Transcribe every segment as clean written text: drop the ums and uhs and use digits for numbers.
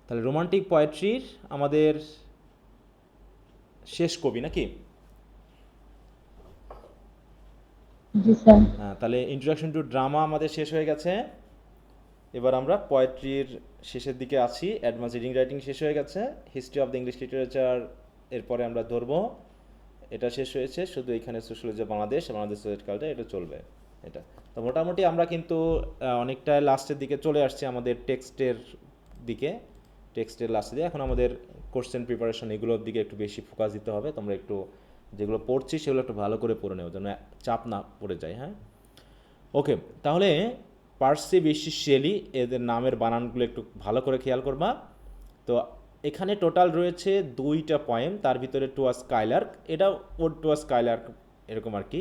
তাহলে রোমান্টিক পোয়েট্রির আমাদের শেষ কবি নাকি? জি স্যার। হ্যাঁ, তাহলে ইন্ট্রোডাকশন টু ড্রামা আমাদের শেষ হয়ে গেছে। এবার আমরা পোয়েট্রির শেষের দিকে আছি। অ্যাডভান্স রিডিং রাইটিং শেষ হয়ে গেছে। History of the English literature এরপরে আমরা ধরবো। এটা শেষ হয়েছে, শুধু এখানে sociology Bangladesh, Bangladesh society culture, এটা চলবে। এটা তো মোটামুটি আমরা কিন্তু অনেকটা লাস্টের দিকে চলে আসছি আমাদের টেক্সটের দিকে। টেক্সটের লাস্টের দিকে এখন আমাদের কোশ্চেন প্রিপারেশন এগুলোর দিকে একটু বেশি ফোকাস দিতে হবে। তোমরা একটু যেগুলো পড়ছি সেগুলো একটু ভালো করে পড়ে নেও, যেন চাপ না পড়ে যায়। হ্যাঁ, ওকে। তাহলে পার্সি বিশি শেলি এদের নামের বানানগুলো একটু ভালো করে খেয়াল করবা। তো এখানে টোটাল রয়েছে 2টা পয়েম, তার ভিতরে টুয়া স্কাইলার্ক, এটা ওর টুয়া স্কাইলার্ক এরকম আর কি।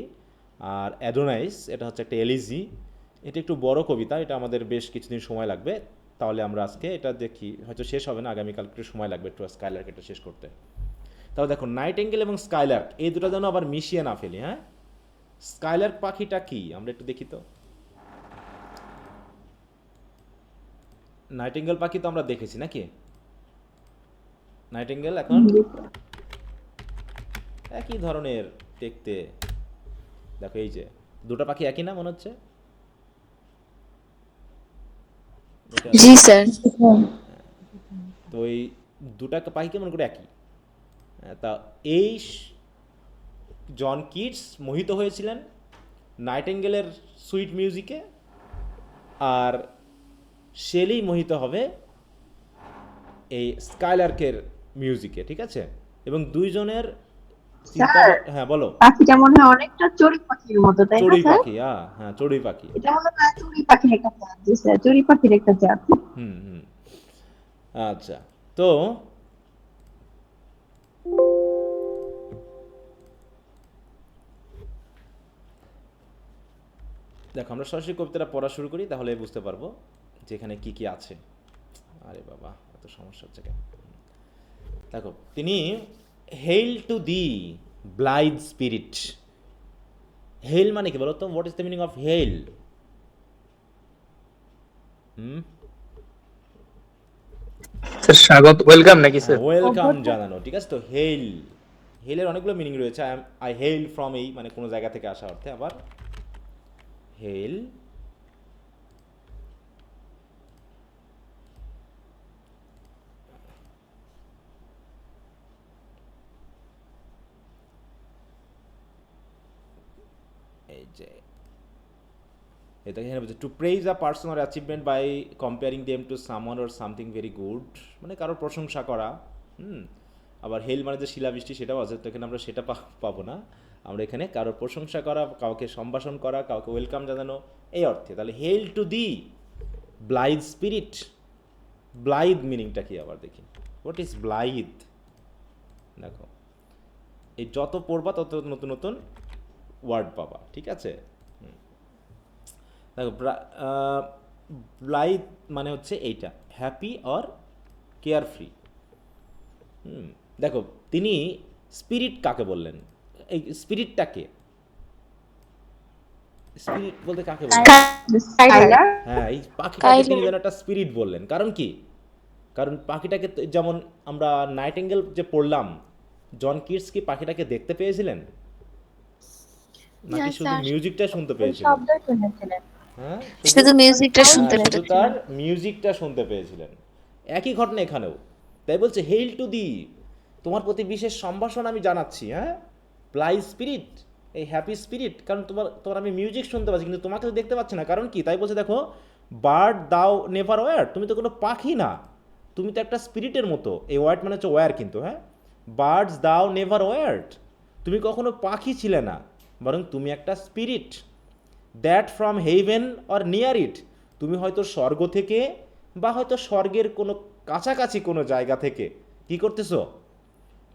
আর অ্যাডোনাইস এটা হচ্ছে একটা এলিজি, এটা একটু বড় কবিতা, এটা আমাদের বেশ কিছুদিন সময় লাগবে। তাহলে আমরা আজকে এটা দেখি, হয়তো শেষ হবে না, আগামীকাল একটু সময় লাগবে টুয়া স্কাইলার্ক এটা শেষ করতে। তাহলে দেখো নাইটেঙ্গেল এবং স্কাইলার্ক এই দুটো যেন আবার মিশিয়ে না ফেলি। হ্যাঁ, স্কাইলার্ক পাখিটা কি আমরা একটু দেখি তো। নাইটিঙ্গেল পাখি তো আমরা দেখেছি নাকি? নাইটিঙ্গেল এখন জি স্যার। একই ধরনের দেখতে। দেখো এই যে দুটো পাখি একই না মনে হচ্ছে এটা। জি স্যার। জি স্যার। তো এই দুটা পাখি কেমন করে একই? তা এই জন কিটস মোহিত হয়েছিলেন নাইটিঙ্গেলের সুইট মিউজিকে, আর শেলি মোহিত হবে এই স্কাইলার্কের মিউজিকে, ঠিক আছে? এবং দুইজনের চিন্তা, স্যার, হ্যাঁ বলো। পাখিটা মনে হয় অনেকটা চড়ুই পাখির মতো, তাই না চড়ুই স্যার? পাখি, হ্যাঁ চড়ুই পাখি। এটা মনে হয় চড়ুই পাখির একটা জাত। জি স্যার, চড়ুই পাখির একটা জাত। হুম হুম। আচ্ছা, তো দেখো আমরা সরাসরি কবিতাটা পড়া শুরু করি, তাহলে বুঝতে পারবো যে এখানে কি কি আছে। আরে বাবা, এত সমস্যা হচ্ছে কেন? দেখো, তিনি hail to the blithe spirit. Hail মানে কি বলো তো? What is the meaning of hail? হুম, স্যার স্বাগত, ওয়েলকাম নাকি হ্যাঁ স্যার? ওয়েলকাম অভ্যর্থনা। জানানো, ঠিক আছে। তো হেইল, হেইলের অনেকগুলো মিনিং রয়েছে। আই হেইল ফ্রম, এই মানে কোনো জায়গা থেকে আসা অর্থে। আবার হেইল, এই যে এটা এখানে বলছে to praise a person or achievement by comparing them to someone or something very good, মানে কারোর প্রশংসা করা। হুম, আবার হেল মানে যে শিলাবৃষ্টি সেটাও আছে, তো এখানে আমরা সেটা পাবো না। আমরা এখানে কারোর প্রশংসা করা, কাউকে সম্ভাষণ করা, কাউকে ওয়েলকাম জানানো, এই অর্থে। তাহলে hail to the blithe spirit. Blithe মিনিংটা কি আবার দেখি। What is blithe? দেখো, এই যত পড়বা তত নতুন নতুন ওয়ার্ড পাবা, ঠিক আছে। দেখো ব্লাইথ মানে হচ্ছে এইটা, হ্যাপি অর কেয়ার ফ্রি। দেখো, তিনি স্পিরিট কাকে বললেন? এই স্পিরিটটাকে, স্পিরিট বলতে কাকে বোঝালেন? স্কাইলার। স্কাইলার। হ্যাঁ, এই পাখিটাকে তিনি স্কাইলার। যেন একটা স্পিরিট বললেন, কারণ কি? কারণ পাখিটাকে যেমন আমরা নাইটিঙ্গেল যে পড়লাম, জন কিটস কি পাখিটাকে দেখতে পেয়েছিলেন না নাকি শুধু স্যার, মিউজিকটা শুনতে ওই পেয়েছিলেন? শব্দই শুনেছিলেন। হ্যাঁ শুধু, শুধু ওই মিউজিকটা সাউন্ড শুনতে হ্যাঁ শুধু তার পেরেছিলেন। মিউজিকটা শুনতে পেয়েছিলেন। একই ঘটনা এখানেও। তাই বলছে হেইল টু দি, তোমার প্রতি বিশেষ সম্ভাষণ আমি জানাচ্ছি। হ্যাঁ, প্লাই স্পিরিট, এই হ্যাপি স্পিরিট, কারণ তোমার আমি মিউজিক শুনতে পাচ্ছি কিন্তু তোমাকে তো দেখতে পাচ্ছি না। কারণ কি? তাই বলছে দেখো, বার্ড দাও নেভার ওয়্যার, তুমি তো কোনো পাখি না, তুমি তো একটা স্পিরিটের মতো। এই ওয়ার্ড মানে হচ্ছে ওয়্যার কিন্তু। হ্যাঁ, বার্ডস দাও নেভার ওয়্যার্ড, তুমি কখনো পাখি ছিলে না, বরং তুমি একটা spirit. That from heaven or near it, তুমি হয়তো স্বর্গ থেকে বা হয়তো স্বর্গের কোনো কাছাকাছি কোনো জায়গা থেকে কি করতেছো?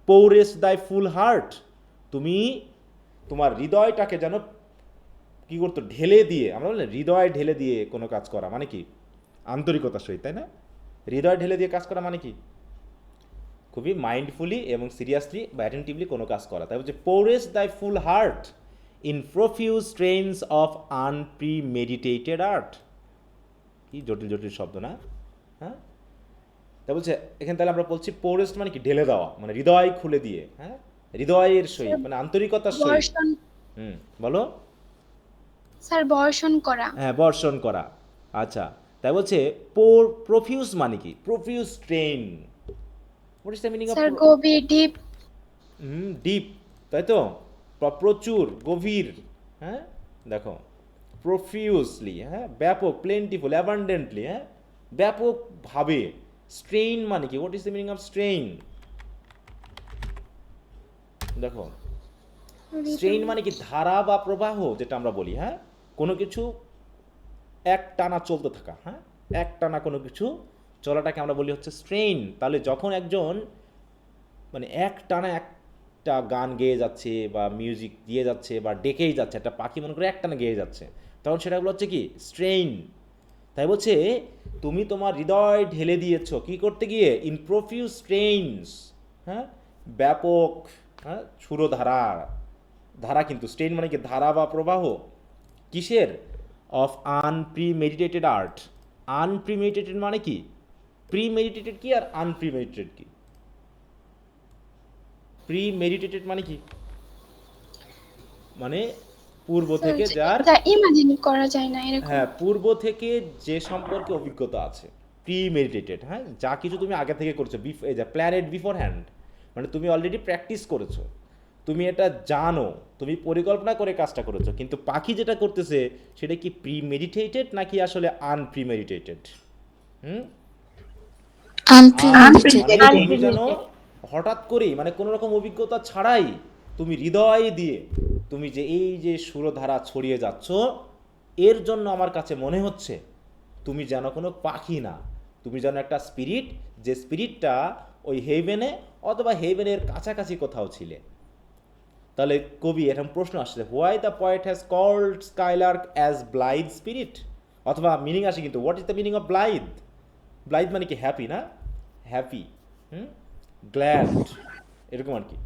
পৌরেস দাই ফুল হার্ট, তুমি তোমার হৃদয়টাকে যেন কি করতো? ঢেলে দিয়ে, আমরা বললাম হৃদয় ঢেলে দিয়ে কোনো কাজ করা মানে কি? আন্তরিকতার সহিত, তাই না? হৃদয় ঢেলে দিয়ে কাজ করা মানে কি? খুবই মাইন্ডফুলি এবং সিরিয়াসলি বা অ্যাটেন্টিভলি কোনো কাজ করা। তাই হচ্ছে pourest thy full heart in profuse strains of unpremeditated art. কি জটিল জটিল শব্দ না? হ্যাঁ, তা বলছে এখানে তাহলে আমরা বলছি পোরেস্ট মানে কি ঢেলে দেওয়া, মানে হৃদয় খুলে দিয়ে, হ্যাঁ, হৃদয়ের সহিত মানে আন্তরিকতার সহিত। বর্ষণ বলো। স্যার বর্ষণ করা। হ্যাঁ, বর্ষণ করা। আচ্ছা, তাই বলছে প্রফিউজ মানে কি? Profuse train. What is the meaning of sir গভীর ডিপ। ডিপ, তাই তো, প্রচুর, গভীর, হ্যাঁ, দেখো প্রফিউসলি, হ্যাঁ, ব্যাপক, প্লেন্টিফুল, অ্যাবান্ডেন্টলি, হ্যাঁ, ব্যাপকভাবে। স্ট্রেইন মানে কি? What is the meaning of strain? দেখো, স্ট্রেইন মানে কি? ধারা বা প্রবাহ, যেটা আমরা বলি, হ্যাঁ, কোনো কিছু এক টানা চলতে থাকা, হ্যাঁ, এক টানা কোনো কিছু চলাটাকে আমরা বলি হচ্ছে স্ট্রেইন। তাহলে যখন একজন মানে এক টানা একটা গান গেয়ে যাচ্ছে বা মিউজিক দিয়ে যাচ্ছে বা ডেকেই যাচ্ছে, একটা পাখি মনে করে এক টানা গেয়ে যাচ্ছে, তখন সেটাগুলো হচ্ছে কি? স্ট্রেইন। তাই বলছে তুমি তোমার হৃদয় ঢেলে দিয়েছো কি করতে গিয়ে? ইন প্রফিউজ স্ট্রেইনস, হ্যাঁ, ব্যাপক, হ্যাঁ, সুরধারা, ধারা, কিন্তু স্ট্রেইন মানে কি? ধারা বা প্রবাহ। কিসের? Of unpremeditated art. আনপ্রিমেডিটেটেড মানে কি? প্রিমেডিটেটেড কি আর আনপ্রিমেডিটেটেড কি? প্রিমেডিটেটেড মানে কি? মানে পূর্ব থেকে যার, যা ইমাজিন করা যায় না এরকম। হ্যাঁ, পূর্ব থেকে যে সম্পর্কে অভিজ্ঞতা আছে, প্রিমেডিটেটেড, হ্যাঁ, যা কিছু তুমি আগে থেকে করছো, এই যে প্ল্যানেড বিফোর হ্যান্ড, মানে তুমি অলরেডি প্র্যাকটিস করেছো, তুমি এটা জানো, তুমি পরিকল্পনা করে কাজটা করেছো। কিন্তু পাখি যেটা করতেছে সেটা কি প্রিমেডিটেটেড নাকি আসলে আনপ্রিমেডিটেটেড? হুম, Unpremeditated. মানে তুমি জানো হঠাৎ করেই, মানে কোনো রকম অভিজ্ঞতা ছাড়াই তুমি হৃদয় দিয়ে তুমি যে এই যে সুরধারা ছড়িয়ে যাচ্ছ, এর জন্য আমার কাছে মনে হচ্ছে তুমি যেন কোনো পাখি না, তুমি যেন একটা স্পিরিট, যে স্পিরিটটা ওই হেভেনে অথবা হেভেনের কাছাকাছি কোথাও ছিলে। তাহলে কবি এরকম প্রশ্ন আসছে, why the poet has called skylark as blithe spirit, অথবা মিনিং আসে কিন্তু what is the meaning of blithe? Blithe মানে কি? হ্যাপি, না? হ্যাপি, গ্ল্যাড, এরকম আর কি।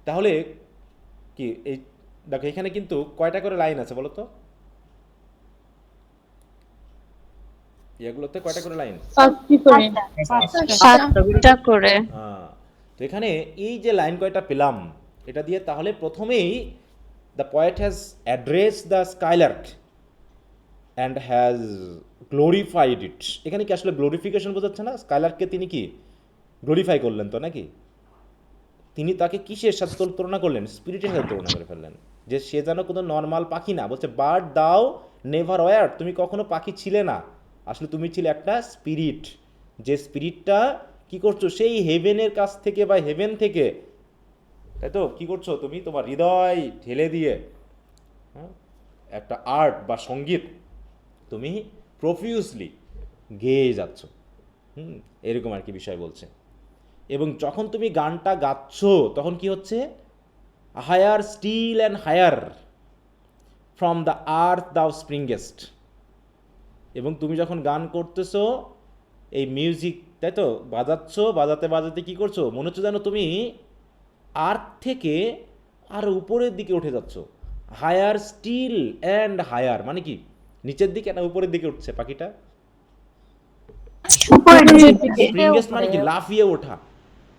তাহলে কি এই দেখো এখানে কিন্তু কয়টা করে লাইন আছে বলো তো? এগুলোতে কয়টা করে লাইন? 7টা করে। হ্যাঁ, তো এখানে এই যে লাইন কয়টা পেলাম এটা দিয়ে, তাহলে প্রথমেই the poet has address the skylark and has glorified it. এখানে কি আসলে গ্লোরিফিকেশন বোঝাচ্ছে না? স্কাইলার্ককে তিনি কি গ্লোরিফাই করলেন তো নাকি? তিনি তাকে কিসের সাথে তুলনা করলেন? স্পিরিটের সাথে তুলনা করে ফেললেন, যে সে যেন কোনো নর্মাল পাখি না। বলছে বার্ড দাও নেভার ওয়ার, তুমি কখনো পাখি ছিলে না, আসলে তুমি ছিলে একটা স্পিরিট, যে স্পিরিটটা কি করছো? সেই হেভেনের কাছ থেকে বা হেভেন থেকে, তাই তো, কি করছো তুমি? তোমার হৃদয় ঢেলে দিয়ে, হ্যাঁ, একটা আর্ট বা সঙ্গীত তুমি প্রফিউসলি গেয়ে যাচ্ছ। এরকম আর কি বিষয় বলছে। এবং যখন তুমি গানটা গাচ্ছ তখন কি হচ্ছে? Higher still and higher from the earth thou springest. এবং তুমি যখন গান করতেছো এই মিউজিক, তাই তো, বাজাচ্ছ, বাজাতে বাজাতে কি করছো? মনে হচ্ছে যেন তুমি আর্থ থেকে আরো উপরের দিকে উঠে যাচ্ছ। হায়ার স্টিল অ্যান্ড হায়ার মানে কি? নিচের দিকে না উপরের দিকে উঠছে পাখিটা? স্প্রিংগেস্ট মানে কি? লাফিয়ে ওঠা,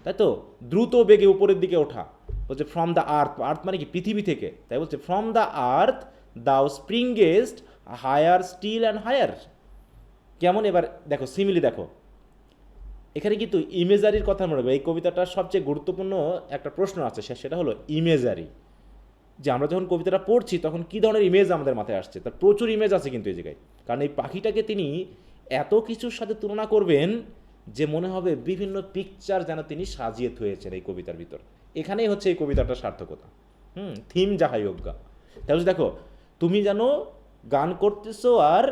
তাই তো, দ্রুত বেগে উপরের দিকে ওঠা। বলছে ফ্রম দ্য আর্থ, আর্থ মানে কি? পৃথিবী থেকে। তাই বলছে from the earth thou স্প্রিংগেস্ট higher still and higher. কেমন? এবার দেখো সিমিলি দেখো, এখানে কিন্তু ইমেজারির কথা মনে রাখবে। এই কবিতাটার সবচেয়ে গুরুত্বপূর্ণ একটা প্রশ্ন আছে, সেটা হলো ইমেজারি। যে আমরা যখন কবিতাটা পড়ছি তখন কী ধরনের ইমেজ আমাদের মাথায় আসছে? তার প্রচুর ইমেজ আছে কিন্তু এই জায়গায়। কারণ এই পাখিটাকে তিনি এত কিছুর সাথে তুলনা করবেন যে মনে হবে বিভিন্ন পিকচার যেন তিনি সাজিয়ে থুয়েছেন এই কবিতার ভিতর। এখানেই হচ্ছে এই কবিতাটার সার্থকতা। থিম যাহাই অজ্ঞা। তাহলে দেখো তুমি যেন গান করতেছো আর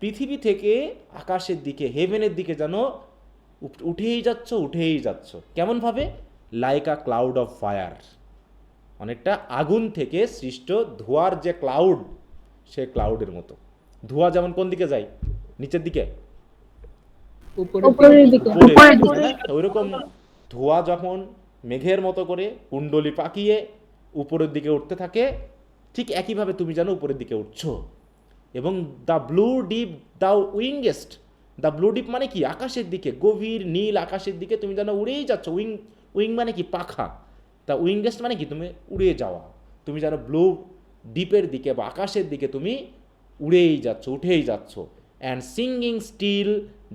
পৃথিবী থেকে আকাশের দিকে, হেভেনের দিকে যেন উঠেই যাচ্ছ, উঠেই যাচ্ছ। কেমনভাবে? Like a cloud of fire, অনেকটা আগুন থেকে সৃষ্ট ধোঁয়ার যে ক্লাউড, সে ক্লাউডের মতো। ধোঁয়া যেমন কোন দিকে যায়? নিচের দিকে, উপরের দিকে। ওইরকম ধোঁয়া যখন মেঘের মতো করে কুণ্ডলি পাকিয়ে উপরের দিকে উঠতে থাকে, ঠিক একইভাবে তুমি যেন উপরের দিকে উঠছো। এবং the blue deep the wingest, the blue deep মানে কি? আকাশের দিকে, গভীর নীল আকাশের দিকে তুমি যেন উড়েই যাচ্ছ। উইং, উইং মানে কি? পাখা। তা উইংগেস্ট মানে কি? তুমি উড়ে যাওয়া। তুমি যেন ব্লু ডিপের দিকে বা আকাশের দিকে তুমি উড়েই যাচ্ছ, উঠেই যাচ্ছ। অ্যান্ড সিঙ্গিং স্টিল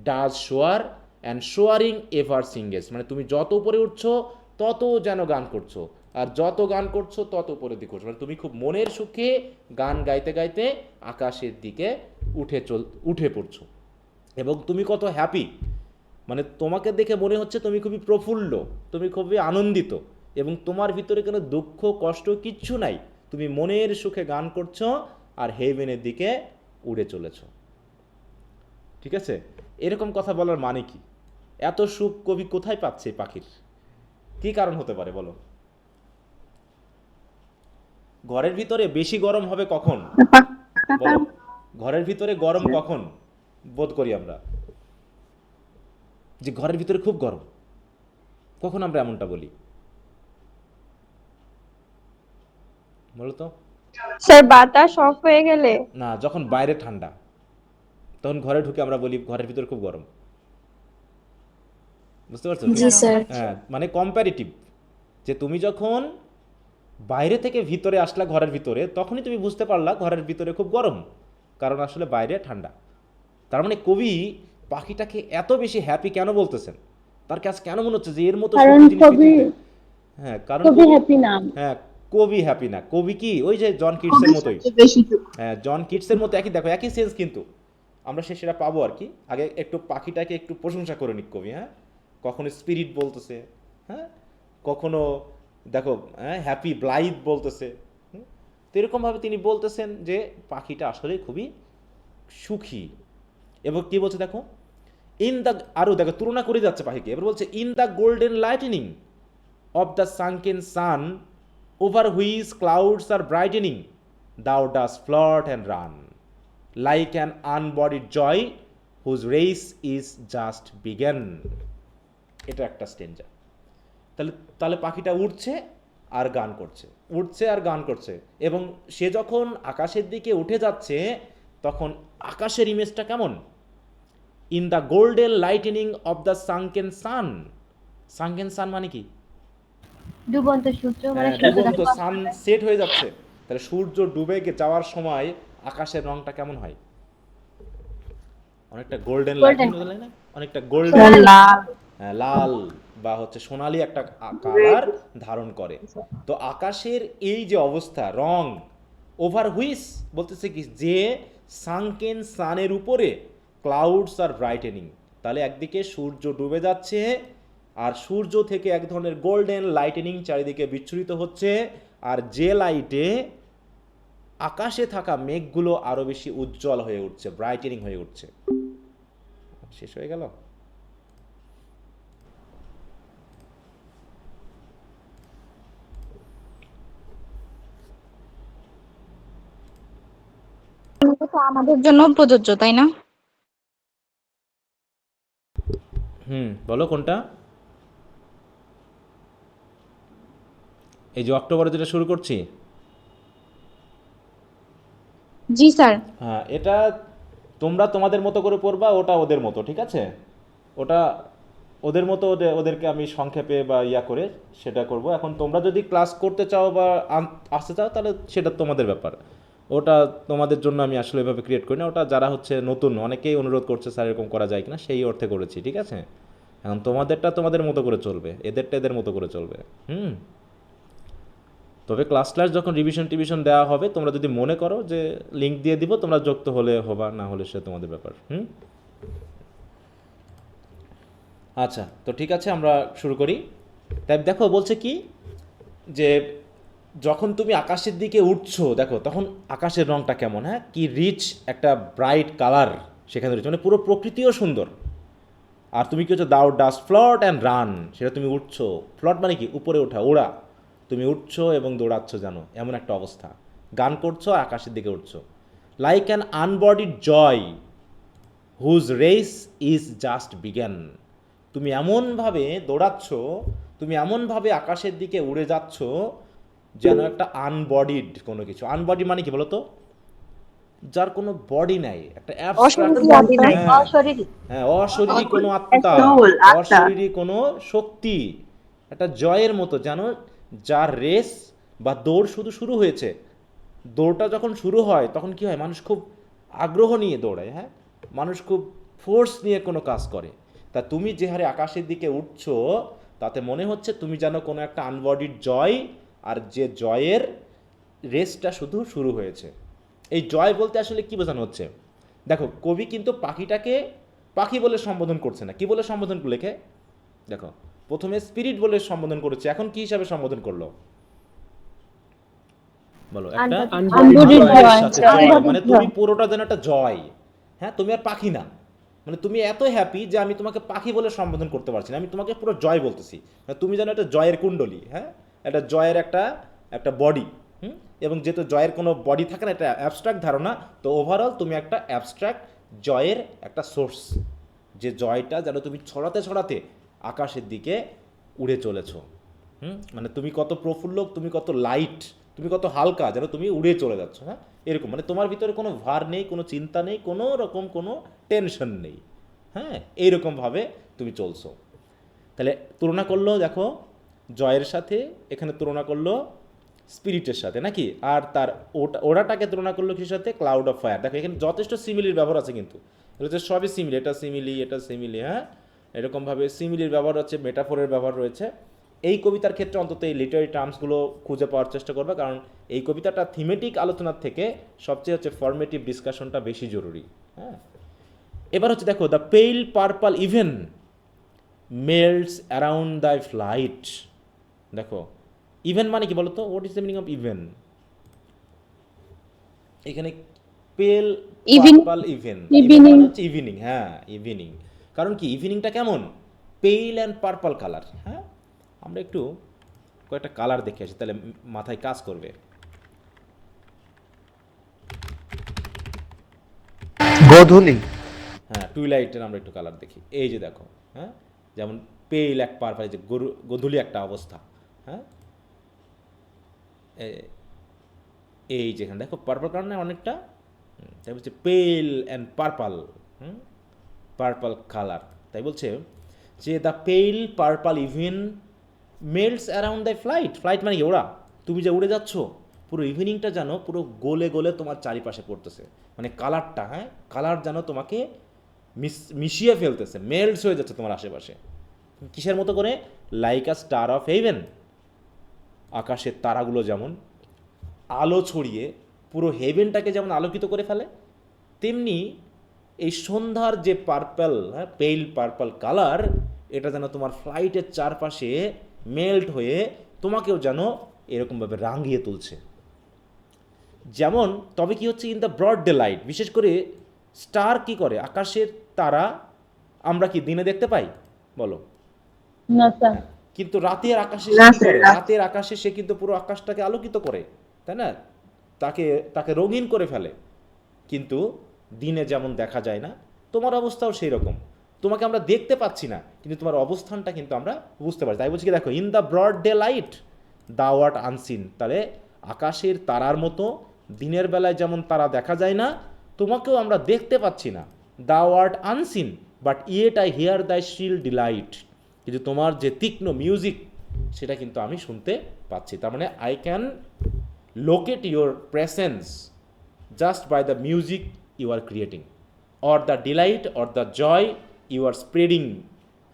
ডাজ শোয়ার অ্যান্ড শোয়ারিং এভার সিঙ্গেস, মানে তুমি যত উপরে উঠছো তত যেন গান করছো, আর যত গান করছো তত উপরের দিকে উঠছো, মানে তুমি খুব মনের সুখে গান গাইতে গাইতে আকাশের দিকে উঠে পড়ছো। এবং তুমি কত হ্যাপি, মানে তোমাকে দেখে মনে হচ্ছে তুমি খুবই প্রফুল্ল, তুমি খুবই আনন্দিত, এবং তোমার ভিতরে কোনো দুঃখ কষ্ট কিচ্ছু নাই। তুমি মনের সুখে গান করছো আর হেভেনের দিকে উড়ে চলেছ। ঠিক আছে? এরকম কথা বলার মানে কি? এত সুখ কবি কোথায় পাচ্ছে এই পাখির? কি কারণ হতে পারে বলো? ঘরের ভিতরে বেশি গরম হবে কখন বলো? ঘরের ভিতরে গরম কখন বোধ করি আমরা? যে ঘরের ভিতরে খুব গরম, কখন আমরা এমনটা বলি বলো তো? স্যার বাতাস অফ হয়ে গেলে। না, যখন বাইরে ঠান্ডা তখন ঘরে ঢুকে আমরা বলি ঘরের ভিতরে খুব গরম। বুঝতে পারছো? জি স্যার। হ্যাঁ, মানে কম্প্যারিটিভ, যে তুমি যখন বাইরে থেকে ভিতরে আসলা ঘরের ভিতরে, তখনই তুমি বুঝতে পারলা ঘরের ভিতরে খুব গরম, কারণ আসলে বাইরে ঠান্ডা। তার মানে কবি পাখিটাকে এত বেশি হ্যাপি কেন বলতেছেন? তার কাছে কেন মনে হচ্ছে যে এর মতো কারণ সুখী জিনিস কবি পৃথিবীতে? হ্যাঁ, কারণ কবি হ্যাপি না, হ্যাঁ, কবি হ্যাপি না। কবি কি ওই যে জন কিটসের মতোই। বেশি হ্যাঁ, জন কিটসের মতো একই, দেখো একই সেন্স, কিন্তু আমরা সেটা পাবো আর কি। আগে একটু পাখিটাকে একটু প্রশংসা করে নিক কবি। হ্যাঁ, কখনো স্পিরিট বলতেছে, হ্যাঁ, কখনো দেখো হ্যাঁ হ্যাপি ব্লাইথ বলতেছে। তো এরকমভাবে তিনি বলতেছেন যে পাখিটা আসলে খুবই সুখী। এবং কি বলছে দেখো, ইন দ্য, আরও দেখো তুলনা করে যাচ্ছে পাখিকে। এবার বলছে in the golden lightning of the sunken sun over which clouds are brightening, thou dost float and run like an unbodied joy whose race is just begun. এটা একটা স্টেঞ্জা। তাহলে তাহলে পাখিটা উঠছে আর গান করছে, উঠছে আর গান করছে, এবং সে যখন আকাশের দিকে উঠে যাচ্ছে তখন আকাশের ইমেজটা কেমন? In the golden lightning of the sunken sun. Sunken sun মানে কি? ডুবন্ত সূর্য মানে ডুবন্ত সান সেট হয়ে যাচ্ছে। তাহলে সূর্য ডুবে যাওয়ার সময় আকাশের রংটা কেমন হয়? অনেকটা গোল্ডেন লাইটিং হতে লাগে না? অনেকটা গোল্ডেন, লাল বা হচ্ছে সোনালী একটা কালার ধারণ করে। তো আকাশের এই যে অবস্থা, রং, ওভার হুইচ বলতেছে কি যে সানকেন সানের উপরে ক্লাউডস আর ব্রাইটেনিং, তাহলে একদিকে সূর্য ডুবে যাচ্ছে আর সূর্য থেকে এক ধরনের গোল্ডেন লাইটেনিং চারিদিকে বিচ্ছুরিত হচ্ছে, আর যে লাইটে আকাশে থাকা মেঘগুলো আরো বেশি উজ্জ্বল হয়ে উঠছে, ব্রাইটেনিং হয়ে উঠছে। শেষ হয়ে গেল? আমাদের জন্য প্রযোজ্য, তাই না? বলো কোনটা? এই যে অক্টোবরে যেটা শুরু করছি, জি স্যার। হ্যাঁ, এটা তোমরা তোমাদের মতো করে পড়বা, ওটা ওদের মতো, ঠিক আছে? ওটা ওদের মতো, ওদেরকে আমি সংক্ষেপে বা ইয়া করে সেটা করব। এখন তোমরা যদি ক্লাস করতে চাও বা আসতে চাও তাহলে সেটা তোমাদের ব্যাপার। ওটা তোমাদের জন্য আমি আসলে এভাবে ক্রিয়েট করি না। ওটা যারা হচ্ছে নতুন, অনেকেই অনুরোধ করছে স্যার এরকম করা যায় কিনা, সেই অর্থে করেছি, ঠিক আছে? এখন তোমাদেরটা তোমাদের মতো করে চলবে, এদেরটা এদের মতো করে চলবে। তবে ক্লাস যখন রিভিশন দেওয়া হবে, তোমরা যদি মনে করো যে লিঙ্ক দিয়ে দিব, তোমরা যুক্ত হলে হবা, না হলে সে তোমাদের ব্যাপার। আচ্ছা, তো ঠিক আছে, আমরা শুরু করি। তাই দেখো বলছে কি যে যখন তুমি আকাশের দিকে উঠছো, দেখো তখন আকাশের রংটা কেমন, হ্যাঁ, কি রিচ একটা ব্রাইট কালার সেখানে রয়েছে, মানে পুরো প্রকৃতিও সুন্দর। আর তুমি কি হচ্ছে দাও ডাস্ট ফ্লট অ্যান্ড রান, সেটা তুমি উঠছো। ফ্লট মানে কি? উপরে ওঠা, ওড়া। তুমি উঠছো এবং দৌড়াচ্ছ, জানো এমন একটা অবস্থা। গান করছো, আকাশের দিকে উঠছো। Like an unbodied joy whose race is just begun. তুমি এমনভাবে দৌড়াচ্ছ, তুমি এমনভাবে আকাশের দিকে উড়ে যাচ্ছ যেন একটা আনবডিড কোনো কিছু। আনবডি মানে কি বলো তো? যার কোনো বডি নাই, একটা অ্যাবস্ট্রাক্ট, অশরীরী আত্মা। হ্যাঁ অশরীরী। হ্যাঁ, অশরীরী কোনো আত্মা, soul, আত্মা। অশরীরী কোনো শক্তি, একটা জয়ের মতো, জানো, যার রেস বা দৌড় শুধু শুরু হয়েছে, দৌড়টা যখন শুরু হয় তখন কি হয়, মানুষ খুব আগ্রহ নিয়ে দৌড়ায়, হ্যাঁ, মানুষ খুব ফোর্স নিয়ে কোনো কাজ করে। তা তুমি যে হারে আকাশের দিকে উঠছো, তাতে মনে হচ্ছে তুমি যেন কোনো একটা আনবডিড জয়, আর যে জয়ের রেসটা শুধু শুরু হয়েছে। এই জয় বলতে আসলে কি বোঝানো হচ্ছে? দেখো, কবি কিন্তু পাখিটাকে পাখি বলে সম্বোধন করছে না, কি বলে সম্বোধন লেখে দেখো, প্রথমে স্পিরিট বলে সম্বোধন করেছে, এখন কি হিসাবে সম্বোধন করলো বলো? একটা Unbodied জয়ের joy, সাথে unbodied জয়, মানে joy। তুমি পুরোটা যেন একটা জয়, হ্যাঁ, তুমি আর পাখি না, মানে তুমি এত হ্যাপি যে আমি তোমাকে পাখি বলে সম্বোধন করতে পারছি না, আমি তোমাকে পুরো জয় বলতেছি, মানে তুমি যেন একটা জয়ের কুণ্ডলী, হ্যাঁ, একটা জয়ের একটা একটা বডি, এবং যেহেতু জয়ের কোনো বডি থাকে না, এটা অ্যাবস্ট্রাক্ট ধারণা, তো ওভারঅল তুমি একটা অ্যাবস্ট্রাক্ট জয়ের একটা সোর্স, যে জয়টা যেন তুমি ছড়াতে ছড়াতে আকাশের দিকে উড়ে চলেছো। মানে তুমি কত প্রফুল্ল, তুমি কত লাইট, তুমি কত হালকা, যেন তুমি উড়ে চলে যাচ্ছ, হ্যাঁ, এরকম, মানে তোমার ভিতরে কোনো ভার নেই, কোনো চিন্তা নেই, কোনো রকম কোনো টেনশন নেই, হ্যাঁ, এইরকমভাবে তুমি চলছো। তাহলে তুলনা করলো দেখো জয়ের সাথে, এখানে তুলনা করলো স্পিরিটের সাথে নাকি, আর তার ওড়াটাকে তুলনা করলো কিসের সাথে? Cloud of fire. দেখো এখানে যথেষ্ট সিমিলির ব্যবহার আছে, কিন্তু এটা হচ্ছে সবই সিমিলি, এটা সিমিলি, এটা সিমিলি, হ্যাঁ, এরকমভাবে সিমিলির ব্যবহার হচ্ছে, মেটাফোরের ব্যবহার রয়েছে। এই কবিতার ক্ষেত্রে অন্তত এই লিটারি টার্মসগুলো খুঁজে পাওয়ার চেষ্টা করবে, কারণ এই কবিতাটা থিমেটিক আলোচনার থেকে সবচেয়ে হচ্ছে ফর্মেটিভ ডিসকাশনটা বেশি জরুরি, হ্যাঁ। এবার হচ্ছে দেখো, the pale purple even melts around the flight. দেখো ইভেন মানে কি বলতো? What is the meaning of even? এখানে পেল পার্পল ইভেন, ইভেন মানে হচ্ছে ইভিনিং, হ্যাঁ ইভিনিং। কারণ কি, ইভিনিংটা কেমন? পেইল অ্যান্ড পার্পল কালার, হ্যাঁ। আমরা একটু কয়েকটা কালার দেখে আসি, তাহলে মাথায় কাজ করবে। গোধূলি। হ্যাঁ, টুইলাইটের আমরা একটু কালার দেখি। এই যে দেখো, হ্যাঁ, যেমন পেইল এক পার্পল, যে গোধূলি একটা অবস্থা, হ্যাঁ, এই যেখানে দেখো পার্পল কালার না অনেকটা, তাই বলছে পেল অ্যান্ড পার্পল, পার্পল কালার, তাই বলছে যে দ্য পেল purple even melts around the flight. Flight মানে কি? ওরা, তুমি যে উড়ে যাচ্ছ, পুরো ইভিনিংটা যেন পুরো গোলে গোলে তোমার চারিপাশে পড়তেছে, মানে কালারটা, হ্যাঁ, কালার যেন তোমাকে মিশিয়ে ফেলতেছে, মেল্টস হয়ে যাচ্ছে তোমার আশেপাশে। কিসের মতো করে? Like a star of haven, আকাশের তারাগুলো যেমন আলো ছড়িয়ে পুরো হেভেনটাকে যেমন আলোকিত করে ফেলে, তেমনি এই সন্ধ্যার যে পার্পল, হ্যাঁ, পেইল পার্পল কালার, এটা যেন তোমার ফ্লাইটের চারপাশে মেল্ট হয়ে তোমাকেও যেন এরকমভাবে রাঙিয়ে তুলছে। যেমন, তবে কি হচ্ছে, in the broad daylight, বিশেষ করে স্টার কি করে? আকাশের তারা আমরা কি দিনে দেখতে পাই বলো? না স্যার। কিন্তু রাতের আকাশে সে কি করে? রাতের আকাশে সে কিন্তু পুরো আকাশটাকে আলোকিত করে, তাই না? তাকে রঙিন করে ফেলে। কিন্তু দিনে যেমন দেখা যায় না, তোমার অবস্থাও সেই রকম। তোমাকে আমরা দেখতে পাচ্ছি না, কিন্তু তোমার অবস্থানটা কিন্তু আমরা বুঝতে পারছি। তাই বলছি কি, দেখো, in the broad daylight thou art unseen. তাহলে আকাশের তারার মতো দিনের বেলায় যেমন তারা দেখা যায় না, তোমাকেও আমরা দেখতে পাচ্ছি না, দাও art unseen, but yet I here the শিল ডিলাইট। কিন্তু তোমার যে তীক্ষ্ণ মিউজিক, সেটা কিন্তু আমি শুনতে পাচ্ছি। তার মানে I can locate your presence just by the music you are creating, or the delight or the joy you are spreading,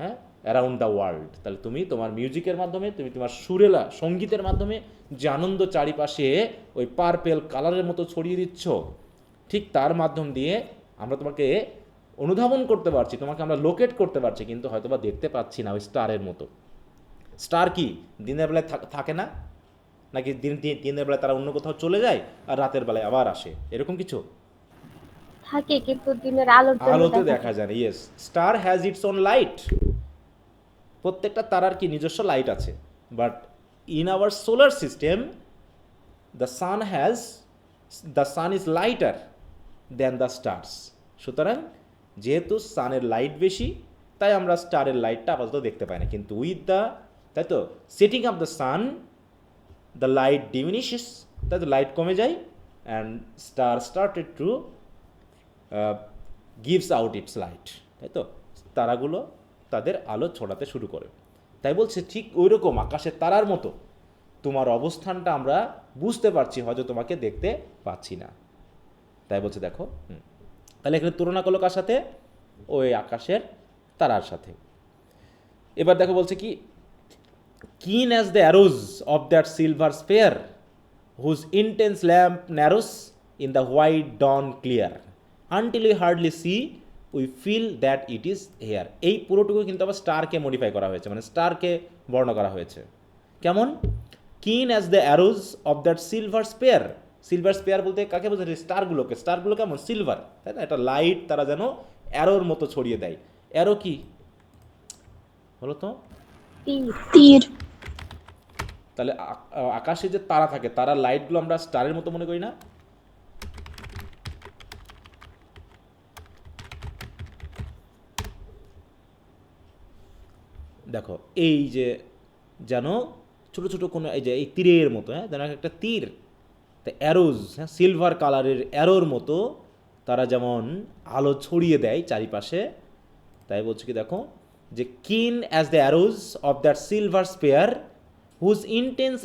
হ্যাঁ, অ্যারাউন্ড দ্য ওয়ার্ল্ড। তাহলে তুমি তোমার মিউজিকের মাধ্যমে, তুমি তোমার সুরেলা সঙ্গীতের মাধ্যমে যে আনন্দ চারিপাশে ওই পার্পেল কালারের মতো ছড়িয়ে দিচ্ছ, ঠিক তার মাধ্যম দিয়ে আমরা তোমাকে অনুধাবন করতে পারছি, তোমাকে আমরা লোকেট করতে পারছি, কিন্তু হয়তো বা দেখতে পাচ্ছি না ওই স্টারের মতো। স্টার কি দিনের বেলায় থাকে না নাকি? দিনের বেলায় তারা অন্য কোথাও চলে যায় আর রাতের বেলায় আবার আসে, এরকম কিছু থাকে, কিন্তু দিনের আলোতে দেখা যায় না। Yes, star has its own light. প্রত্যেকটা তারার কি নিজস্ব লাইট আছে, but in our solar system the sun is lighter than the stars. সুতরাং যেহেতু সানের লাইট বেশি, তাই আমরা স্টারের লাইটটা আপাতত দেখতে পাই না, কিন্তু উইথ দ্য, তাই তো, setting of the sun the light diminishes, তাই তো, লাইট কমে যায়, and star started to gives out its light, তাই তো, তারাগুলো তাদের আলো ছড়াতে শুরু করে। তাই বলছে ঠিক ওই রকম আকাশের তারার মতো তোমার অবস্থানটা আমরা বুঝতে পারছি, হয়তো তোমাকে দেখতে পাচ্ছি না। তাই বলছে দেখো, তাহলে এখানে তুলনা করলো কার সাথে? ওই আকাশের তারার সাথে। এবার দেখো বলছে কি, keen as the arrows of that silver sphere, whose intense lamp narrows in the white dawn clear, until we hardly see, we feel that it is here. এই পুরোটুকু কিন্তু আবার স্টারকে মডিফাই করা হয়েছে, মানে স্টারকে বর্ণনা করা হয়েছে কেমন? keen as the arrows of that silver sphere. Silver spare বলতে কাকে বোঝাচ্ছে? স্টারগুলোকে। স্টারগুলো কেমন? সিলভার, তাই না? এটা লাইট তারা যেন অ্যারোর মতো ছড়িয়ে দেয়। অ্যারো কি বলো তো? তীর। তাহলে আকাশে যে তারা থাকে, তারা লাইটগুলো আমরা স্টারের মতো মনে করি না? দেখো এই যে যেন ছোট ছোট কোনো এই যে এই তীরের মতো, হ্যাঁ, যেন একটা তীর, তা অ্যারোজ, হ্যাঁ, সিলভার কালারের অ্যারোর মতো তারা যেমন আলো ছড়িয়ে দেয় চারিপাশে। তাই বলছে কি দেখো, যে keen as the arrows of that silver sphere, whose intense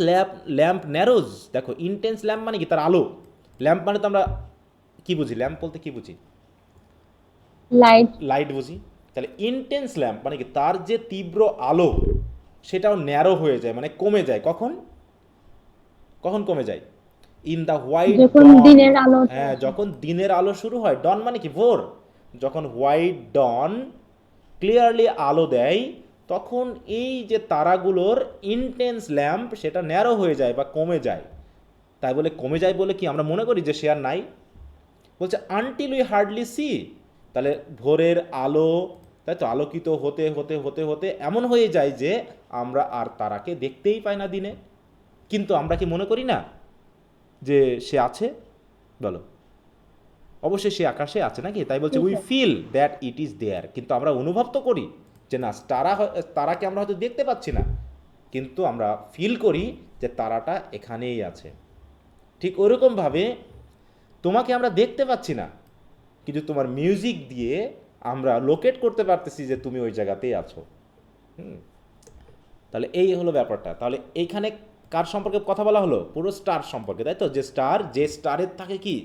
lamp narrows. দেখো ইন্টেন্স ল্যাম্প মানে কি? তার আলো। ল্যাম্প মানে তো আমরা কি বুঝি? ল্যাম্প বলতে কি বুঝি? লাইট। লাইট বুঝি। তাহলে ইন্টেন্স ল্যাম্প মানে কি? তার যে তীব্র আলো সেটাও ন্যারো হয়ে যায়, মানে কমে যায়। কখন কখন কমে যায়? ইন দ্য হোয়াইট যখন দিনের আলো, হ্যাঁ, যখন দিনের আলো শুরু হয়। ডন মানে কি? ভোর। যখন হোয়াইট ডন ক্লিয়ারলি আলো দেয়, তখন এই যে তারাগুলোর ইন্টেন্স ল্যাম্প সেটা ন্যারো হয়ে যায় বা কমে যায়। তাই বলে কমে যায় বলে কি আমরা মনে করি যে সে আর নাই? বলছে আনটিল উই হার্ডলি সি। তাহলে ভোরের আলো, তাই তো, আলোকিত হতে হতে হতে হতে এমন হয়ে যায় যে আমরা আর তারাকে দেখতেই পাই না দিনে। কিন্তু আমরা কি মনে করি না যে সে আছে? বলো, অবশ্যই সে আকাশে আছে নাকি? তাই বলছে we feel that it is there. কিন্তু আমরা অনুভব তো করি যে না, তারাকে আমরা হয়তো দেখতে পাচ্ছি না, কিন্তু আমরা ফিল করি যে তারাটা এখানেই আছে। ঠিক ওরকমভাবে তোমাকে আমরা দেখতে পাচ্ছি না, কিন্তু তোমার মিউজিক দিয়ে আমরা লোকেট করতে পারতেছি যে তুমি ওই জায়গাতেই আছো। তাহলে এই হলো ব্যাপারটা। তাহলে এইখানে কার সম্পর্কে কথা বলা হলো? পুরো স্টার সম্পর্কে, তাই তো। যে স্টারের থাকে কি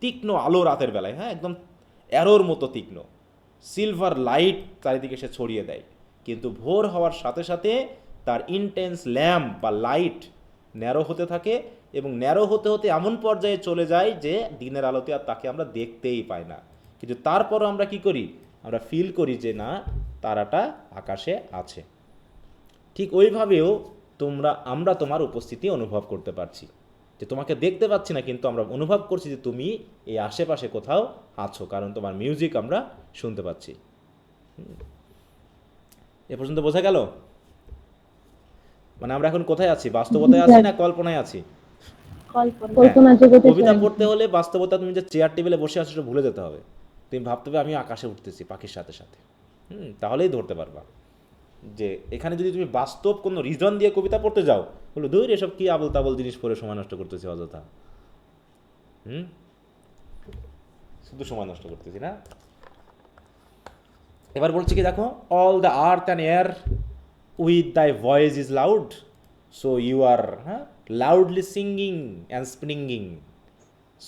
তীক্ষ্ণ আলো রাতের বেলায়, হ্যাঁ, একদম অ্যারোর মতো তীক্ষ্ণ সিলভার লাইট চারিদিকে সে ছড়িয়ে দেয়, কিন্তু ভোর হওয়ার সাথে সাথে তার ইন্টেন্স ল্যাম্প বা লাইট ন্যারো হতে থাকে, এবং ন্যারো হতে হতে এমন পর্যায়ে চলে যায় যে দিনের আলোতে আর তাকে আমরা দেখতেই পাই না। কিন্তু তারপরও আমরা কি করি? আমরা ফিল করি যে না, তারাটা আকাশে আছে। ঠিক ওইভাবেও আমরা তোমার উপস্থিতি অনুভব করতে পারছি, যে তোমাকে দেখতে পাচ্ছি না, কিন্তু আমরা অনুভব করছি যে তুমি এই আশেপাশে কোথাও আছো, কারণ তোমার মিউজিক আমরা শুনতে পাচ্ছি। এ পর্যন্ত বোঝা গেল? মানে আমরা এখন কোথায় আছি? বাস্তবতায় আছি না কল্পনায় আছি? কল্পনা জগতে কবিতা পড়তে হলে বাস্তবতা, তুমি যে চেয়ার টেবিলে বসে আছো সেটা ভুলে যেতে হবে। তুমি ভাবতে হবে আমি আকাশে উঠতেছি পাখির সাথে সাথে, তাহলেই ধরতে পারবা। যে এখানে যদি তুমি বাস্তব কোনো রিজন দিয়ে কবিতা পড়তে যাও, বলো দূর এসব কি আবল তাবল জিনিস পড়ে সময় নষ্ট করতেছি অযথা। শুধু সময় নষ্ট করতেছি না। এবার বলছি কি দেখো, all the earth and air with thy voice is loud, so you are loudly singing and springing.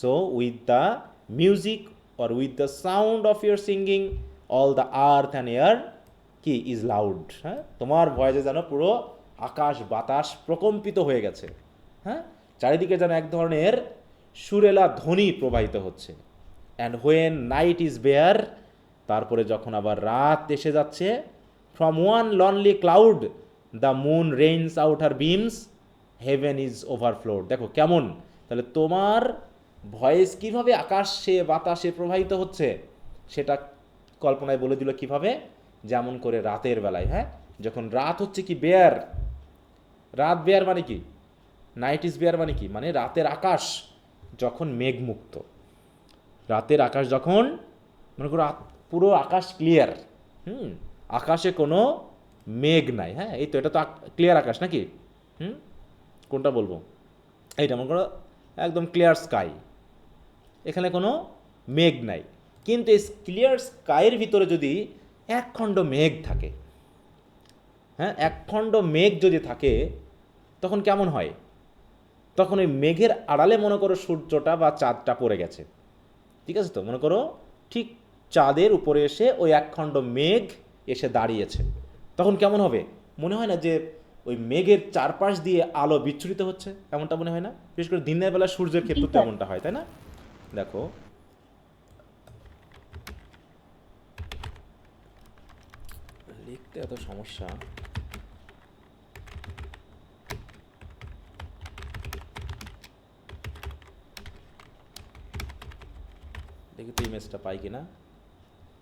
So with the music or with the sound of your singing, all the earth and air কি is loud, হ্যাঁ, তোমার ভয়েসে যেন পুরো আকাশ বাতাস প্রকম্পিত হয়ে গেছে, হ্যাঁ, চারিদিকে যেন এক ধরনের সুরেলা ধ্বনি প্রবাহিত হচ্ছে। And when night is bare, তারপরে যখন আবার রাত এসে যাচ্ছে, from one lonely cloud the moon rains out her beams, heaven is overflowed. দেখো কেমন, তাহলে তোমার ভয়েস কিভাবে আকাশে বাতাসে প্রবাহিত হচ্ছে সেটা কল্পনায় বলে দিল কিভাবে, যেমন করে রাতের বেলায়, হ্যাঁ, যখন রাত হচ্ছে কি বেয়ার, রাত বেয়ার মানে কি, নাইট ইজ বেয়ার মানে কি, মানে রাতের আকাশ যখন মেঘমুক্ত, রাতের আকাশ যখন মনে করো পুরো আকাশ ক্লিয়ার, আকাশে কোনো মেঘ নাই, হ্যাঁ, এই তো এটা তো ক্লিয়ার আকাশ নাকি, কোনটা বলবো, এইটা মনে করো একদম ক্লিয়ার স্কাই, এখানে কোনো মেঘ নাই। কিন্তু এই ক্লিয়ার স্কাইয়ের ভিতরে যদি একখণ্ড মেঘ থাকে, হ্যাঁ, একখণ্ড মেঘ যদি থাকে তখন কেমন হয়? তখন ওই মেঘের আড়ালে মনে করো সূর্যটা বা চাঁদটা পড়ে গেছে, ঠিক আছে? তো মনে করো ঠিক চাঁদের উপরে এসে ওই একখণ্ড মেঘ এসে দাঁড়িয়েছে, তখন কেমন হবে? মনে হয় না যে ওই মেঘের চারপাশ দিয়ে আলো বিচ্ছুরিত হচ্ছে? এমনটা মনে হয় না? বিশেষ করে দিনের বেলা সূর্যের ক্ষেত্রে তো এমনটা হয়, তাই না? দেখো, লিখতে এত সমস্যা। দেখি তো ইমেজটা পাই কিনা।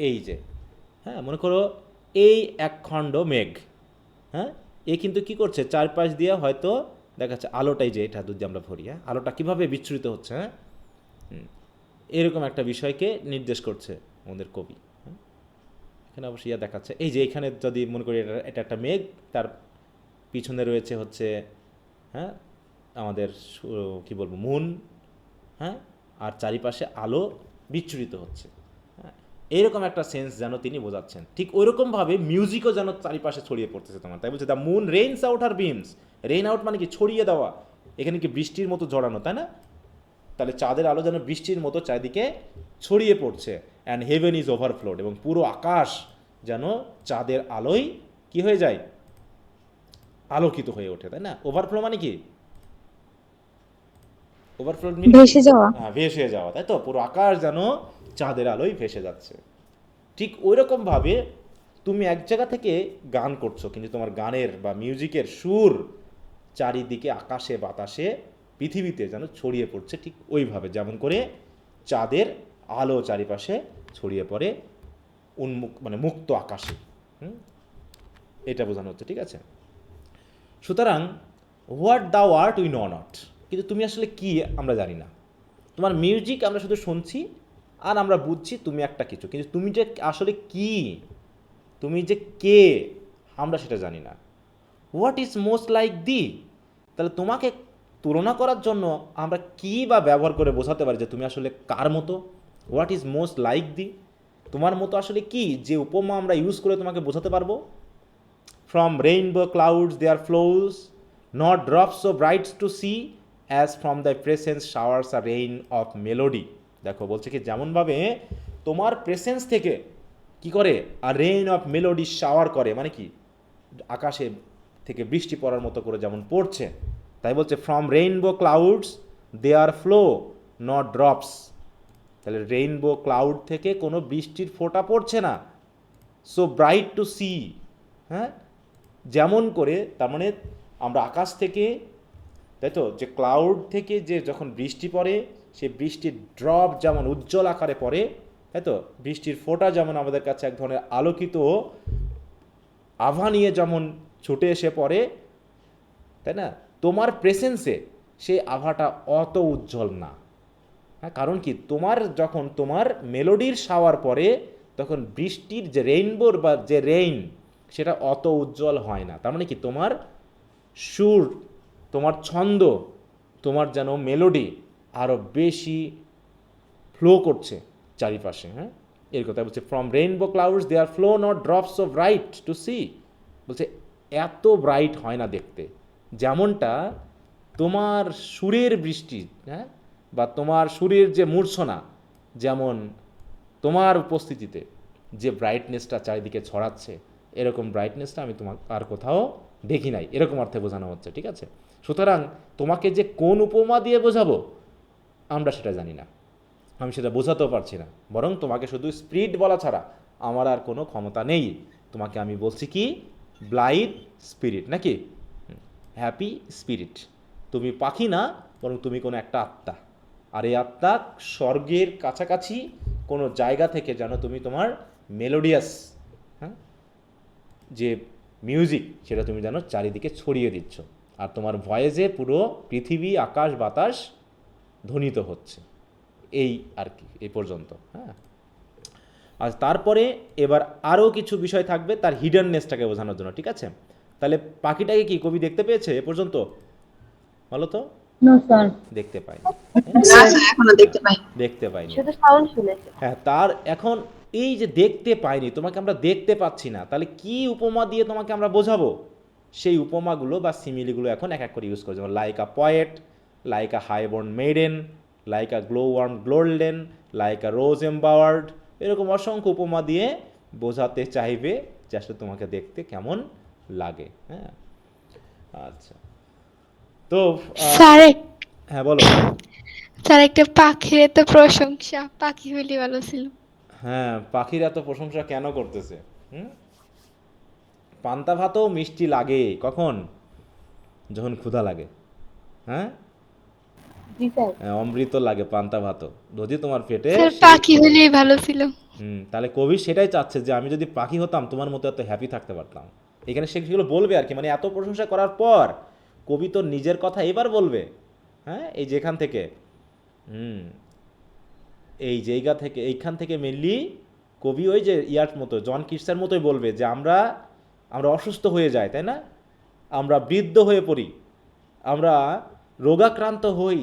এই যে, হ্যাঁ, মনে করো এই একখণ্ড মেঘ, হ্যাঁ, এ কিন্তু কি করছে? চারপাশ দিয়ে হয়তো দেখাচ্ছে আলোটাই, যে এটা যদি আমরা ধরি, হ্যাঁ, আলোটা কিভাবে বিচ্ছুরিত হচ্ছে, হ্যাঁ, এরকম একটা বিষয়কে নির্দেশ করছে আমাদের কবি। হ্যাঁ, এখানে অবশ্যই ইয়া দেখাচ্ছে, এই যে এখানে যদি মনে করি এটা একটা মেঘ, তার পিছনে রয়েছে হচ্ছে, হ্যাঁ, আমাদের কি বলবো, মুন, হ্যাঁ, আর চারিপাশে আলো বিচ্ছুরিত হচ্ছে, হ্যাঁ, এইরকম একটা সেন্স যেন তিনি বোঝাচ্ছেন। ঠিক ওইরকমভাবে মিউজিকও যেন চারিপাশে ছড়িয়ে পড়তেছে তোমার। তাই বলছে the moon rains out her beans. Rain out মানে কি? ছড়িয়ে দেওয়া। এখানে কি বৃষ্টির মতো ঝরানো, তাই না? তাহলে চাঁদের আলো যেন বৃষ্টির মতো চারিদিকে ছড়িয়ে পড়ছে। অ্যান্ড হেভেন ইজ ওভারফ্লোড, এবং পুরো আকাশ যেন চাঁদের আলোয় কি হয়ে যায়? আলোকিত হয়ে ওঠে, তাই না? ওভারফ্লো মানে কি? ওভারফ্লো ভেসে যাওয়া। ভেসে যাওয়া, তাই তো? পুরো আকাশ যেন চাঁদের আলোয় ভেসে যাচ্ছে। ঠিক ওই রকমভাবে তুমি এক জায়গা থেকে গান করছো, কিন্তু তোমার গানের বা মিউজিকের সুর চারিদিকে আকাশে বাতাসে পৃথিবীতে যেন ছড়িয়ে পড়ছে, ঠিক ওইভাবে যেমন করে চাঁদের আলো চারিপাশে ছড়িয়ে পড়ে মানে মুক্ত আকাশে। এটা বোঝানো হচ্ছে, ঠিক আছে? সুতরাং হোয়াট দাও আর্ট উই নো নট, কিন্তু তুমি আসলে কি আমরা জানি না। তোমার মিউজিক আমরা শুধু শুনছি আর আমরা বুঝছি তুমি একটা কিছু, কিন্তু তুমি যে আসলে কি, তুমি যে কে, আমরা সেটা জানি না। হোয়াট ইজ মোস্ট লাইক দি, তাহলে তোমাকে তুলনা করার জন্য আমরা কি বা ব্যবহার করে বোঝাতে পারি যে তুমি আসলে কার মতো? হোয়াট ইজ মোস্ট লাইক দি, তোমার মতো আসলে কি, যে উপমা আমরা ইউজ করে তোমাকে বোঝাতে পারবো? From rainbow clouds there flows, not drops so bright to see, as from thy presence showers a rain of melody. দেখো বলছে কি, যেমনভাবে তোমার প্রেসেন্স থেকে কি করে, আর রেইন অফ মেলোডি শাওয়ার করে, মানে কি আকাশে থেকে বৃষ্টি পড়ার মতো করে যেমন পড়ছে, তাই বলছে from rainbow clouds there flow not drops. তাহলে রেইনবো ক্লাউড থেকে কোনো বৃষ্টির ফোঁটা পড়ছে না, সো ব্রাইট টু সি, হ্যাঁ, যেমন করে, তার মানে আমরা আকাশ থেকে, তাই তো, যে ক্লাউড থেকে যে যখন বৃষ্টি পড়ে, সেই বৃষ্টির ড্রপ যেমন উজ্জ্বল আকারে পড়ে, তাই তো, বৃষ্টির ফোঁটা যেমন আমাদের কাছে এক ধরনের আলোকিত আভা নিয়ে যেমন ছুটে এসে পড়ে, তাই না? তোমার প্রেসেন্সে সেই আভাটা অত উজ্জ্বল না, হ্যাঁ, কারণ কি, তোমার যখন তোমার মেলোডির শাওয়ার পড়ে তখন বৃষ্টির যে রেইনবোর বা যে রেইন, সেটা অত উজ্জ্বল হয় না। তার মানে কি, তোমার সুর, তোমার ছন্দ, তোমার যেন মেলোডি আরও বেশি ফ্লো করছে চারিপাশে, হ্যাঁ, এর কথা বলছে। From rainbow clouds there flow not drops of bright to see, বলছে এত ব্রাইট হয় না দেখতে, যেমনটা তোমার সুরের বৃষ্টি, হ্যাঁ, বা তোমার সুরের যে মূর্ছনা, যেমন তোমার উপস্থিতিতে যে ব্রাইটনেসটা চারিদিকে ছড়াচ্ছে, এরকম ব্রাইটনেসটা আমি তোমার আর কোথাও দেখি নাই, এরকম অর্থে বোঝানো হচ্ছে, ঠিক আছে? সুতরাং তোমাকে যে কোন উপমা দিয়ে বোঝাবো আমরা সেটা জানি না, আমি সেটা বোঝাতেও পারছি না, বরং তোমাকে শুধু স্পিরিট বলা ছাড়া আমার আর কোনো ক্ষমতা নেই। তোমাকে আমি বলছি কি, ব্লাইড স্পিরিট, নাকি হ্যাপি স্পিরিট। তুমি পাখি না, বরং তুমি কোনো একটা আত্মা, আর এই আত্মা স্বর্গের কাছাকাছি কোনো জায়গা থেকে যেন তুমি তোমার মেলোডিয়াস, হ্যাঁ, যে মিউজিক, সেটা তুমি যেন চারিদিকে ছড়িয়ে দিচ্ছ, আর তোমার ভয়েসে পুরো পৃথিবী আকাশ বাতাস ধ্বনিত হচ্ছে, এই আর কি, এই পর্যন্ত, হ্যাঁ। আর তারপরে এবার আরও কিছু বিষয় থাকবে তার হিডেননেসটাকে বোঝানোর জন্য, ঠিক আছে? তাহলে পাখিটাকে কি কবি দেখতে পেয়েছে এ পর্যন্ত? বলো তো। নো স্যার, দেখতে পাইনি। না স্যার এখনো দেখতে পাই। দেখতে পাইনি। শুধু সাউন্ড শুনেছি। হ্যাঁ, তার এখন এই যে দেখতে পাইনি, তোমাকে আমরা দেখতে পাচ্ছি না, তাহলে কি উপমা দিয়ে তোমাকে আমরা বোঝাবো? সেই উপমাগুলো বা সিমিলিগুলো এখন এক এক করে ইউজ করে, যেমন like a poet, like a highborn maiden, like a glow worm golden, like a rose embowered, এরকম অসংখ্য উপমা দিয়ে বোঝাতে চাইবে যে আসলে তোমাকে দেখতে কেমন লাগে। হ্যাঁ, আচ্ছা, তো স্যার হ্যাঁ বলো। স্যার একটা পাখির এত প্রশংসা, পাখি হইলে ভালো ছিল। হ্যাঁ, পাখিরা তো প্রশংসা কেন করতেছে? হুম, পান্তা ভাতও মিষ্টি লাগে কখন? যখন ক্ষুধা লাগে। হ্যাঁ, জি স্যার। অমৃত লাগে পান্তা ভাতও যদি তোমার পেটে স্যার সেই পাখি হইলেই ভালো ছিল। তাহলে কবি সেটাই চাচ্ছে যে আমি যদি পাখি হতাম তোমার মতো এত হ্যাপি থাকতে পারতাম। এখানে সেগুলো বলবে আর কি, মানে এত প্রশংসা করার পর কবি তো নিজের কথা এবার বলবে। হ্যাঁ, এই যেখান থেকে হুম এই জায়গা থেকে, এইখান থেকে মেনলি কবি ওই যে ইয়ার মতো জন কিটসের মতোই বলবে যে আমরা আমরা অসুস্থ হয়ে যাই, তাই না? আমরা বৃদ্ধ হয়ে পড়ি, আমরা রোগাক্রান্ত হই,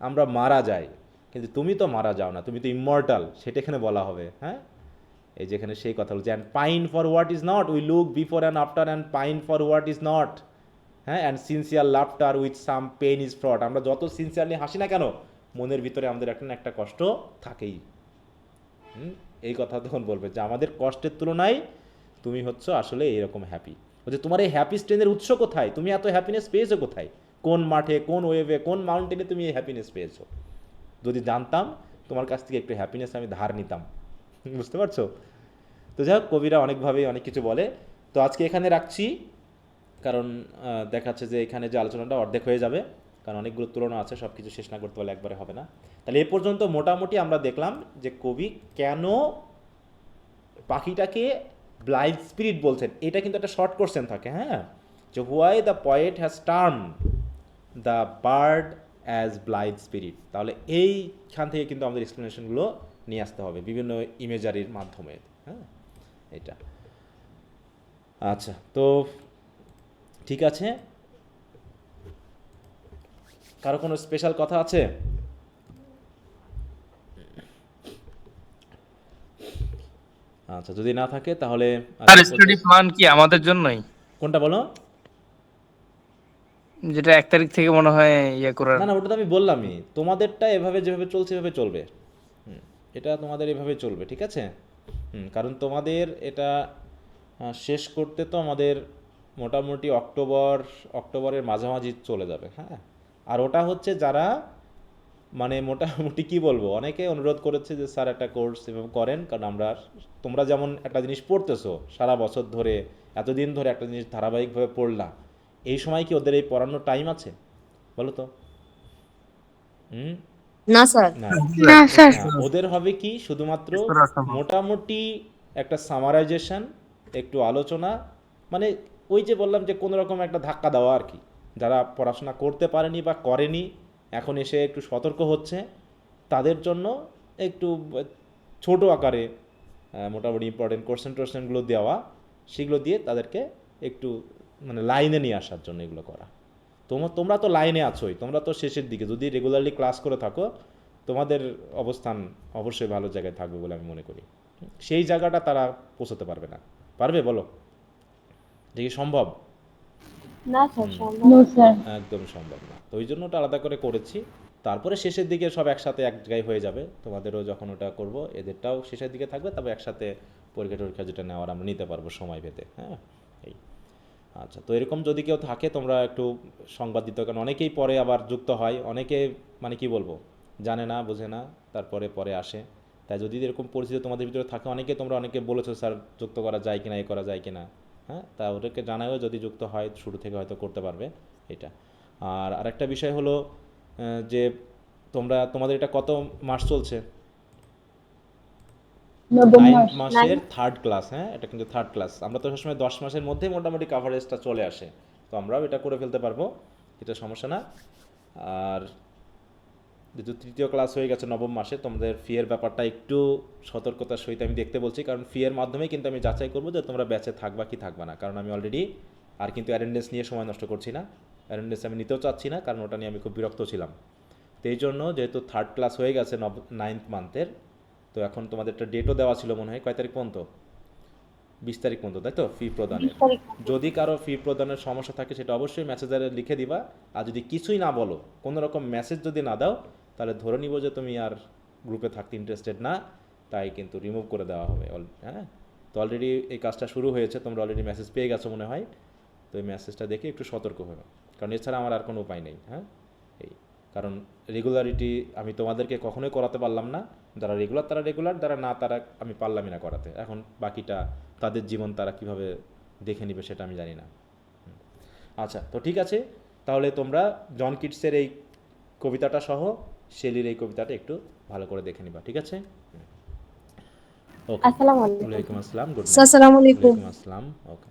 আমরা মারা যাই, কিন্তু তুমি তো মারা যাও না, তুমি তো ইমমর্টাল, সেটা এখানে বলা হবে। হ্যাঁ, এই যেখানে সেই কথা বলছে, and pine for what is not, we look before and after and pine for what is not. হ্যাঁ, and sincere laughter with some pain is fraught, আমরা যত সিনসিয়ারলি হাসি না কেন মনের ভিতরে আমাদের একটা না একটা কষ্ট থাকেই। এই কথা তখন বলবে যে আমাদের কষ্টের তুলনায় তুমি হচ্ছ আসলে এইরকম হ্যাপি। বলছে তোমার এই হ্যাপি স্ট্রেনের উৎস কোথায়, তুমি এত হ্যাপিনেস পেয়েছো কোথায়, কোন মাঠে, কোন ওয়েভে, কোন মাউন্টেনে তুমি এই হ্যাপিনেস পেয়েছো? যদি জানতাম তোমার কাছ থেকে একটু হ্যাপিনেস আমি ধার নিতাম। বুঝতে পারছো? তো যাই হোক, কবিরা অনেকভাবেই অনেক কিছু বলে। তো আজকে এখানে রাখছি, কারণ দেখাচ্ছে যে এখানে যে আলোচনাটা অর্ধেক হয়ে যাবে, কারণ অনেকগুলো তুলনা আছে, সব কিছু শেষ না করতে পারলে একবারে হবে না। তাহলে এ পর্যন্ত মোটামুটি আমরা দেখলাম যে কবি কেন পাখিটাকে ব্লাইন্ড স্পিরিট বলছেন। এটা কিন্তু একটা শর্ট কোশ্চেন থাকে। হ্যাঁ, যে why the poet has term the bird as blind spirit, তাহলে এইখান থেকে কিন্তু আমাদের এক্সপ্লেনেশনগুলো নিয়ে আসতে হবে বিভিন্ন ইমেজারির মাধ্যমে। হ্যাঁ, এটা আচ্ছা, তো ঠিক আছে, কারো কোনো স্পেশাল কথা আছে? আচ্ছা, যদি না থাকে তাহলে আর স্টাডি প্ল্যান কি আমাদের জন্যই? কোনটা বলো? যেটা 1 তারিখ থেকে মনে হয় ইয়ে করার। না না, ওটা তো আমি বললামই, তোমাদেরটা এভাবে যেভাবে চলছে এভাবে চলবে। এটা তোমাদের এভাবে চলবে, ঠিক আছে? কারণ তোমাদের এটা শেষ করতে তো আমাদের মোটামুটি অক্টোবরের মাঝামাঝি চলে যাবে। হ্যাঁ, আর ওটা হচ্ছে যারা মানে মোটামুটি কি বলবো, অনেকে অনুরোধ করেছে যে স্যার একটা কোর্স এভাবে করেন, কারণ তোমরা যেমন একটা জিনিস পড়তেছো সারা বছর ধরে, এতদিন ধরে একটা জিনিস ধারাবাহিকভাবে পড়লা, এই সময় কি ওদের এই পড়ানোর টাইম আছে বলো তো? না স্যার। না, না স্যার, ওদের হবে কি শুধুমাত্র মোটামুটি একটা সামারাইজেশন, একটু আলোচনা, মানে ওই যে বললাম যে কোনো রকম একটা ধাক্কা দেওয়া আর কি। যারা পড়াশোনা করতে পারেনি বা করেনি, এখন এসে একটু সতর্ক হচ্ছে, তাদের জন্য একটু ছোট আকারে মোটামুটি ইম্পর্টেন্ট কোশ্চেনগুলো দেওয়া, সেগুলো দিয়ে তাদেরকে একটু মানে লাইনে নিয়ে আসার জন্য এগুলো করা। তোমরা তো লাইনে আছোই, তোমরা তো শেষের দিকে, যদি রেগুলারলি ক্লাস করে থাকো তোমাদের অবস্থান অবশ্যই ভালো জায়গায় থাকবে বলে আমি মনে করি। সেই জায়গাটা তারা পৌঁছতে পারবে না, পারবে বলো? এটা কি সম্ভব? না স্যার, সম্ভব নো স্যার। একদম সম্ভব না। তো ওই জন্য ওটা আলাদা করে করেছি, তারপরে শেষের দিকে সব একসাথে এক জায়গায় হয়ে যাবে। তোমাদেরও যখন ওটা করব এদেরটাও শেষের দিকে থাকবে, তবে একসাথে পরীক্ষা যেটা নেওয়ার আমরা নিতে পারবো সময় পেতে। হ্যাঁ, এই আচ্ছা, তো এরকম যদি কেউ থাকে তোমরা একটু সংবাদ দিতে, কারণ অনেকেই পরে আবার যুক্ত হয়, অনেকে মানে কি বলবো জানে না, বোঝে না, তারপরে পরে আসে। তাই যদি এরকম পরিস্থিতি তোমাদের ভিতরে থাকে, তোমরা অনেকে বলেছো স্যার যুক্ত করা যায় কিনা, এ করা যায় কিনা। হ্যাঁ, তা ওদেরকে জানাও, যদি যুক্ত হয় শুরু থেকে হয়তো করতে পারবে এটা। আর আরেকটা বিষয় হলো যে তোমাদের এটা কত মাস চলছে? নবম 9 মাস। মাসের থার্ড ক্লাস। হ্যাঁ, এটা কিন্তু থার্ড ক্লাস। আমরা তো সবসময় 10 মাসের মধ্যে মোটামুটি কাভারেজটা চলে আসে, তো আমরাও এটা করে ফেলতে পারবো, এটা সমস্যা না। আর যেহেতু তৃতীয় ক্লাস হয়ে গেছে নবম মাসে, তোমাদের ফিয়ের ব্যাপারটা একটু সতর্কতার সহিত আমি দেখতে বলছি, কারণ ফিয়ের মাধ্যমেই কিন্তু আমি যাচাই করবো যে তোমরা ব্যাচে থাকবা কি থাকবা না, কারণ আমি অলরেডি আর কিন্তু অ্যাটেন্ডেন্স নিয়ে সময় নষ্ট করছি না। অ্যাটেন্ডেন্স আমি নিতেও চাচ্ছি না, কারণ ওটা নিয়ে আমি খুব বিরক্ত ছিলাম। তো এই জন্য যেহেতু 3rd ক্লাস হয়ে গেছে 9th মান্থের, তো এখন তোমাদের একটা ডেটও দেওয়া ছিল মনে হয়, কয় তারিখ পর্যন্ত? 20 তারিখ পর্যন্ত, তাই তো ফি প্রদানের। 20 তারিখ যদি কারো ফি প্রদানের সমস্যা থাকে সেটা অবশ্যই মেসেজে লিখে দিবা। আর যদি কিছুই না বলো, কোনো রকম মেসেজ যদি না দাও, তাহলে ধরে নিব যে তুমি আর গ্রুপে থাকতে ইন্টারেস্টেড না, তাই কিন্তু রিমুভ করে দেওয়া হবে। হ্যাঁ, তো অলরেডি এই কাজটা শুরু হয়েছে, তোমরা অলরেডি মেসেজ পেয়ে গেছো মনে হয়। তো এই মেসেজটা দেখে একটু সতর্ক হবে, কারণ এছাড়া আমার আর কোনো উপায় নেই। হ্যাঁ, এই কারণ রেগুলারিটি আমি তোমাদেরকে কখনোই করাতে পারলাম না। যারা রেগুলার তারা রেগুলার, যারা না তারা আমি পারলামই না করাতে। এখন বাকিটা তাদের জীবন তারা কিভাবে দেখে নেবে সেটা আমি জানি না। আচ্ছা, তো ঠিক আছে, তাহলে তোমরা জন কিটসের এই কবিতাটা সহ শেলির এই কবিতাটা একটু ভালো করে দেখে নিবা, ঠিক আছে? ওকে, আসসালামু আলাইকুম। ওয়ালাইকুম আসসালাম, গুড নাইট। আসসালামু আলাইকুম। ওয়ালাইকুম আসসালাম, ওকে।